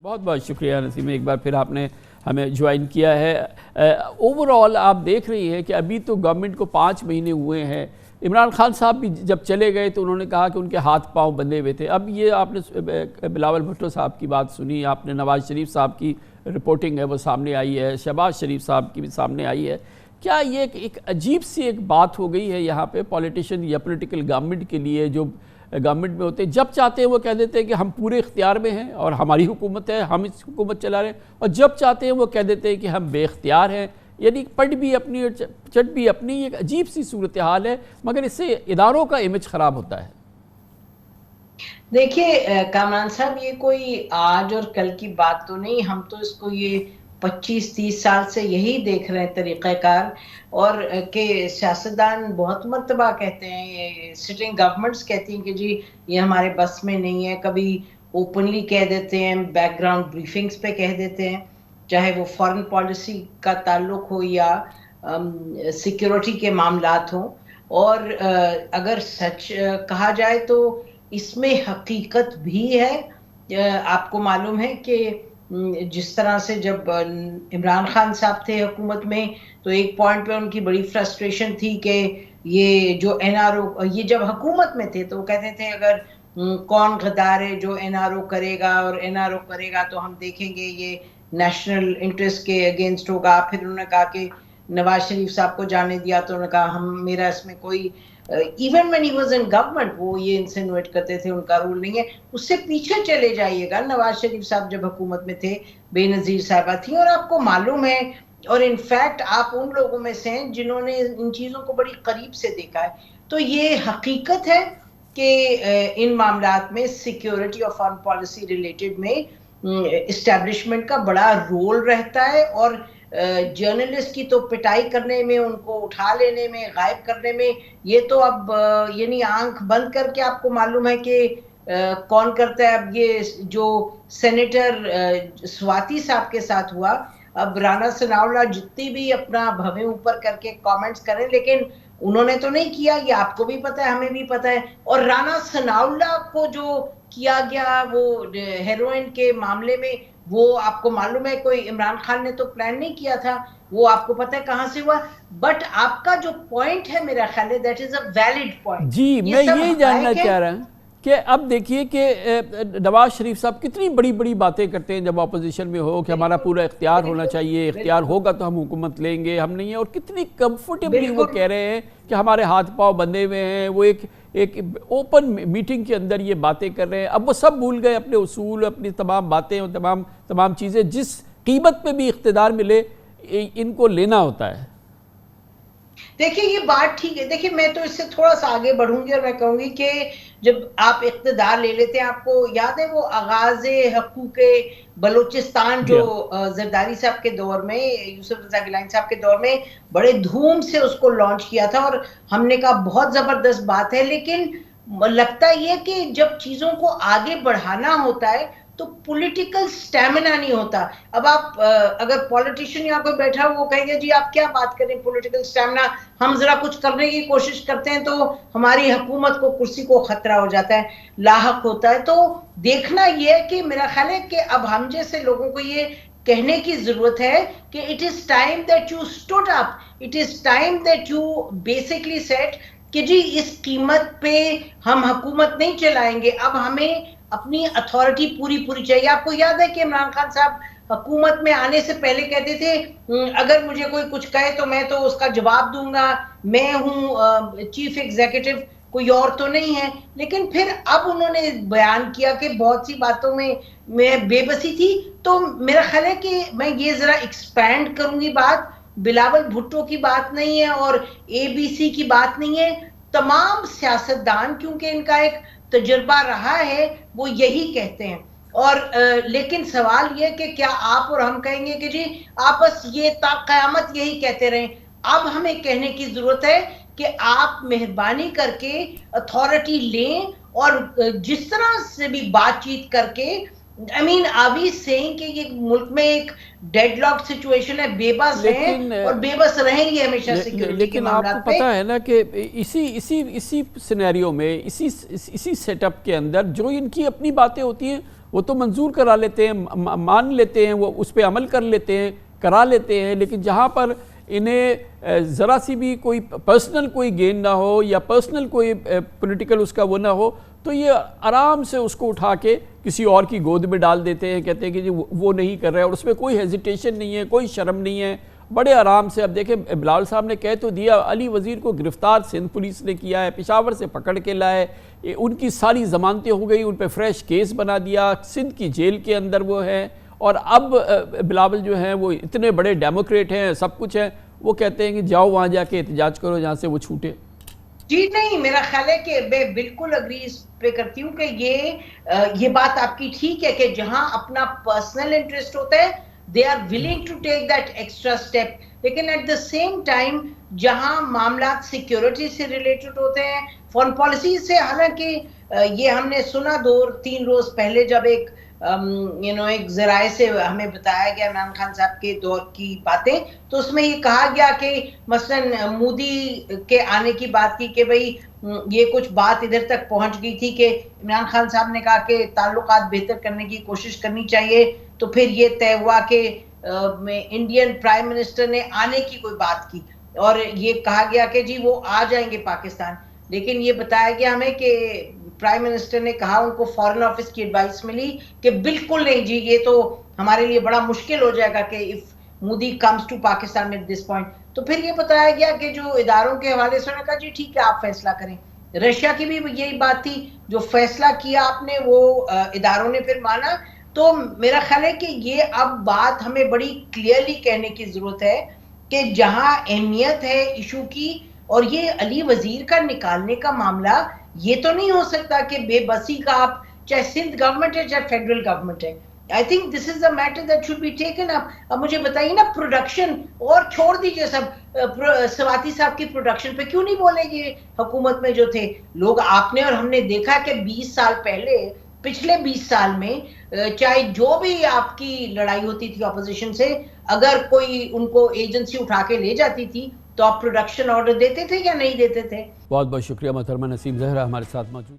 बहुत बहुत शुक्रिया नसीम, एक बार फिर आपने हमें ज्वाइन किया है। ओवरऑल आप देख रही हैं कि अभी तो गवर्नमेंट को 5 महीने हुए हैं। इमरान खान साहब भी जब चले गए तो उन्होंने कहा कि उनके हाथ पांव बंधे हुए थे। अब ये आपने बिलावल भुट्टो साहब की बात सुनी, आपने नवाज शरीफ साहब की रिपोर्टिंग है वो सामने आई है, शहबाज शरीफ साहब की भी सामने आई है। क्या ये एक अजीब सी एक बात हो गई है यहाँ पे पॉलिटिशियन या पॉलिटिकल गवर्नमेंट के लिए, जो गवर्नमेंट में होते हैं जब चाहते हैं वो कह देते हैं कि हम पूरे इख्तियार में हैं और हमारी हुकूमत है, हम इस हुकूमत चला रहे हैं, और जब चाहते हैं वो कह देते हैं कि हम बेख्तियार हैं। यानी पट भी अपनी और चट भी अपनी, एक अजीब सी सूरत हाल है, मगर इससे इदारों का इमेज ख़राब होता है। देखिए कामरान साहब, ये कोई आज और कल की बात तो नहीं, हम तो इसको ये 25-30 साल से यही देख रहे हैं तरीक़ाकार, और के सियासतदान बहुत मर्तबा कहते हैं, ये सिटिंग गवर्नमेंट्स कहती हैं कि जी ये हमारे बस में नहीं है। कभी ओपनली कह देते हैं, बैकग्राउंड ब्रीफिंग्स पे कह देते हैं, चाहे वो फॉरेन पॉलिसी का ताल्लुक हो या सिक्योरिटी के मामलात हों। और अगर सच कहा जाए तो इसमें हकीकत भी है। आपको मालूम है कि जिस तरह से जब इमरान खान साहब थे हुकूमत में, तो एक पॉइंट पे उनकी बड़ी फ्रस्ट्रेशन थी कि ये जो एनआरओ, ये जब हुकूमत में थे तो वो कहते थे अगर कौन गद्दार है जो एनआरओ करेगा, और एनआरओ करेगा तो हम देखेंगे ये नेशनल इंटरेस्ट के अगेंस्ट होगा। फिर उन्होंने कहा कि नवाज शरीफ साहब को जाने दिया तो उन्होंने कहा हम, मेरा इसमें कोई, even when he was in government वो ये इंसिनुएट करते थे उनका रूल नहीं है। उससे पीछे चले जाइएगा, नवाज शरीफ साहब जब हुकूमत में थे, बेनजीर साहिबा थी, और आपको मालूम है, और इनफैक्ट आप उन लोगों में से हैं जिन्होंने इन चीज़ों को बड़ी करीब से देखा है। तो ये हकीकत है कि इन मामलात में सिक्योरिटी और फॉरेन पॉलिसी रिलेटेड में इस्टेब्लिशमेंट का बड़ा रोल रहता है, और जर्नलिस्ट की तो पिटाई करने में, उनको उठा लेने में, गायब करने में, ये तो अब यानी आंख बंद करके आपको मालूम है कि कौन करता है। अब ये जो सेनेटर स्वाति साहब के साथ हुआ, अब राना सनाउल्लाह जितनी भी अपना भवें ऊपर करके कमेंट्स करें, लेकिन उन्होंने तो नहीं किया, ये आपको भी पता है, हमें भी पता है। और राना सनाउल्लाह को जो किया गया वो हेरोइन के मामले में, वो आपको मालूम है कोई इमरान खान ने तो प्लान नहीं किया था, वो आपको पता है कहां से हुआ। बट आपका जो पॉइंट है, मेरा ख्याल है that is a valid point. जी, मैं यही जानना चाह रहा हूं कि अब देखिए कि नवाज शरीफ साहब कितनी बड़ी बड़ी बातें करते हैं जब अपोजिशन में हो कि हमारा पूरा इख्तियार होना चाहिए, इख्तियार होगा तो हम हुकूमत लेंगे, हम नहीं है, और कितनी कंफर्टेबली वो कह रहे हैं कि हमारे हाथ पांव बंधे हुए हैं। वो एक ओपन मीटिंग के अंदर ये बातें कर रहे हैं। अब वो सब भूल गए अपने उसूल, अपनी तमाम बातें और तमाम चीज़ें, जिस कीमत पे भी इख्तिदार मिले इनको लेना होता है। देखिए ये बात ठीक है। देखिए मैं तो इससे थोड़ा सा आगे बढ़ूंगी और मैं कहूंगी कि जब आप इख्तिदार ले लेते हैं, आपको याद है वो आगाज़े हकूक़े बलूचिस्तान जो जरदारी साहब के दौर में, यूसुफ रज़ा गिलानी साहब के दौर में बड़े धूम से उसको लॉन्च किया था, और हमने कहा बहुत ज़बरदस्त बात है। लेकिन लगता ये कि जब चीज़ों को आगे बढ़ाना होता है तो पॉलिटिकल स्टैमिना नहीं होता। अब आप अगर पॉलिटिशियन यहाँ पे बैठा वो कहेंगे जी आप क्या बात करें पॉलिटिकल स्टैमिना, हम जरा कुछ करने की कोशिश करते हैं तो हमारी हुकूमत को, कुर्सी को खतरा हो जाता है, लाहक होता है। तो देखना ये है कि मेरा ख्याल है कि अब हम जैसे लोगों को ये कहने की जरूरत है कि it is time that you stood up, it is time that you basically set कि जी इस कीमत पे हम हुकूमत नहीं चलाएंगे, अब हमें अपनी अथॉरिटी पूरी चाहिए। आपको याद है कि इमरान खान साहब हुकूमत में आने से पहले कहते थे अगर मुझे कोई कुछ कहे तो मैं तो उसका जवाब दूंगा, मैं हूं चीफ एग्जीक्यूटिव, कोई और तो नहीं है। लेकिन फिर अब उन्होंने बयान किया कि बहुत सी बातों में मैं बेबसी थी। तो मेरा ख्याल है कि मैं ये जरा एक्सपैंड करूंगी बात, बिलावल भुट्टो की बात नहीं है और एबीसी की बात नहीं है, तमाम सियासतदान, क्योंकि इनका एक तजुर्बा रहा है, वो यही कहते हैं। और लेकिन सवाल ये कि क्या आप और हम कहेंगे कि जी आप बस ये क़यामत यही कहते रहें। अब हमें कहने की जरूरत है कि आप मेहरबानी करके अथॉरिटी लें और जिस तरह से भी बातचीत करके, I mean, are we saying कि ये मुल्क में एक डेडलॉक सिचुएशन है, बेबस हैं और बेबस रहेंगे हमेशा सिक्योरिटी के मामलों पे। आपको पता है ना कि इसी सिनेरियो में, इसी सेटअप के अंदर जो इनकी अपनी बातें होती हैं वो तो मंजूर करा लेते हैं, मान लेते हैं, वो उस पर अमल कर लेते हैं, करा लेते हैं। लेकिन जहाँ पर इन्हें ज़रा सी भी कोई पर्सनल कोई गेन ना हो या पर्सनल कोई पॉलिटिकल उसका वो ना हो, तो ये आराम से उसको उठा के किसी और की गोद में डाल देते हैं, कहते हैं कि जी वो नहीं कर रहा है, और उसमें कोई हेजिटेशन नहीं है, कोई शर्म नहीं है, बड़े आराम से। अब देखें, बिलावल साहब ने कह तो दिया, अली वज़ीर को गिरफ़्तार सिंध पुलिस ने किया है, पेशावर से पकड़ के लाए, उनकी सारी ज़मानतें हो गई, उन पर फ्रेश केस बना दिया, सिंध की जेल के अंदर वो है। और अब बिलावल जो हैं वो इतने बड़े डेमोक्रेट हैं, सब कुछ है, वो कहते हैं कि जाओ वहाँ जाके एहतजाज करो जहाँ से वो छूटे। जी नहीं, मेरा ख्याल है कि मैं बिल्कुल अग्री इस पे करती हूँ कि ये बात आपकी ठीक है कि जहां अपना पर्सनल इंटरेस्ट होता है they are willing to take that extra step, लेकिन एट द सेम टाइम जहां मामला सिक्योरिटी से रिलेटेड होते हैं, फॉरेन पॉलिसी से, हालांकि ये हमने सुना 2-3 रोज पहले जब एक एक जराए से हमें बताया गया इमरान खान साहब के दौर की बातें, तो उसमें ये कहा गया कि मसलन मोदी के आने की बात की कि भाई ये कुछ बात इधर तक पहुंच गई थी कि इमरान खान साहब ने कहा कि ताल्लुकात बेहतर करने की कोशिश करनी चाहिए, तो फिर ये तय हुआ कि इंडियन प्राइम मिनिस्टर ने आने की कोई बात की और ये कहा गया कि जी वो आ जाएंगे पाकिस्तान। लेकिन ये बताया गया हमें कि प्राइम मिनिस्टर ने कहा, उनको फॉरेन ऑफिस की एडवाइस मिली कि बिल्कुल नहीं जी, ये तो हमारे लिए बड़ा मुश्किल हो जाएगा कि if Modi comes to Pakistan at this point. तो फिर ये बताया गया कि जो इदारों के हवाले से कहा जी ठीक है आप फैसला करें। रशिया की भी यही बात थी, जो फैसला किया आपने वो इदारों ने फिर माना। तो मेरा ख्याल है कि ये अब बात हमें बड़ी क्लियरली कहने की जरूरत है कि जहां अहमियत है इशू की, और ये अली वजीर का निकालने का मामला, ये तो नहीं हो सकता कि बेबसी का आप, चाहे सिंध गवर्नमेंट है चाहे फेडरल गवर्नमेंट है, I think this is a matter that should be taken up. अब मुझे बताइए ना, प्रोडक्शन और छोड़ दीजिए सब, स्वाति साहब की प्रोडक्शन पे क्यों नहीं बोलेंगे हुकूमत में जो थे लोग। आपने और हमने देखा कि 20 साल पहले, पिछले 20 साल में चाहे जो भी आपकी लड़ाई होती थी ऑपोजिशन से, अगर कोई उनको एजेंसी उठा के ले जाती थी तो आप प्रोडक्शन ऑर्डर देते थे या नहीं देते थे? बहुत बहुत शुक्रिया मोहतरमा नसीम जहरा हमारे साथ मौजूद।